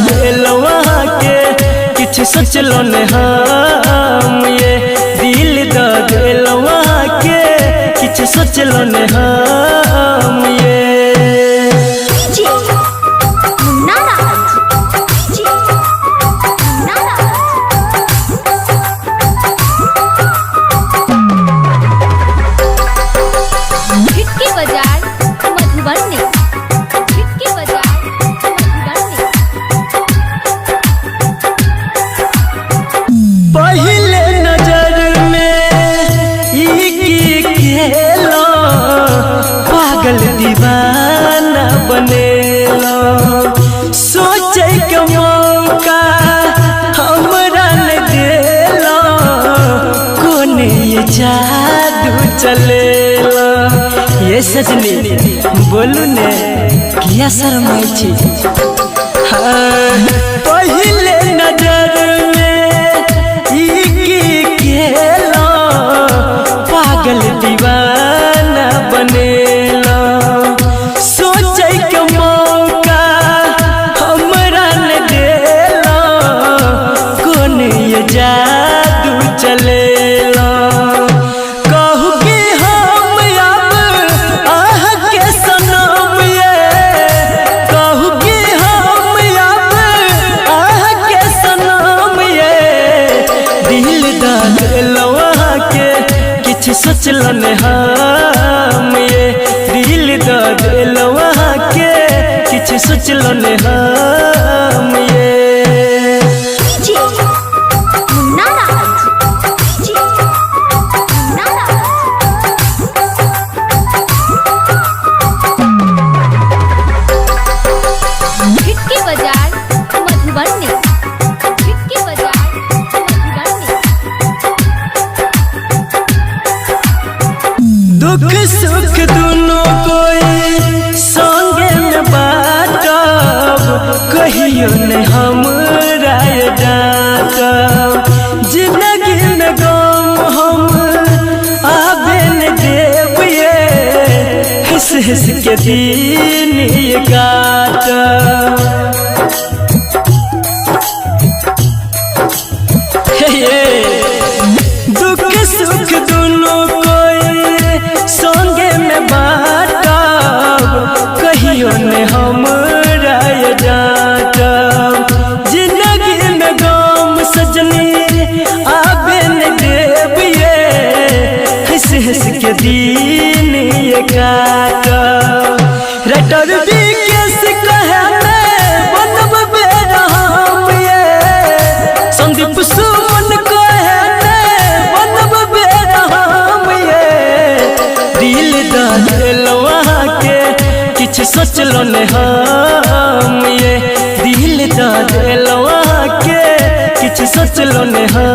दिलवा के किछ सोचलो ने हम ये दिल दिलवा के किछ सोचलो ने हम ये पहले नजर में खेलो पागल दीवाना बनेलो सोचे के मौका हमरा न देलो कोने ये जादू चलेलो ये सजनी बोलू ने किया शर्माई छी पहले नजर पागल दीवाना बनेला सोचे के मौका हमरा न देला कोन ये जादू चलेला कहू कि हम अब आह के सनम ये कहू कि हम अब आह के सनम ये दिल दिलवा के किछ सोचलो ने हम ये दिल दिलवा के किछ सोचलो ने हम ये दुख सुख दोनों कोई संगे में बाटब कहियो ने हमरा डांटब जिंदगी में गम हम आबे न देब ये हंस हंस के दिन ये काटब दुख सुख दोनों संगे में बाटब कहियो ने हमरा डांटब जिंदगी में गम सजनी आबे न देब ये हंस हंस के दिन ये काटब राइटर भी कैसे कहे बनब बेरहम ये संदीप सुमन कहे बनब बेरहम ये दिल दिलवा के किछ सोचलो ने हम ये दिल दिलवा के किछ सोचलो ने हम।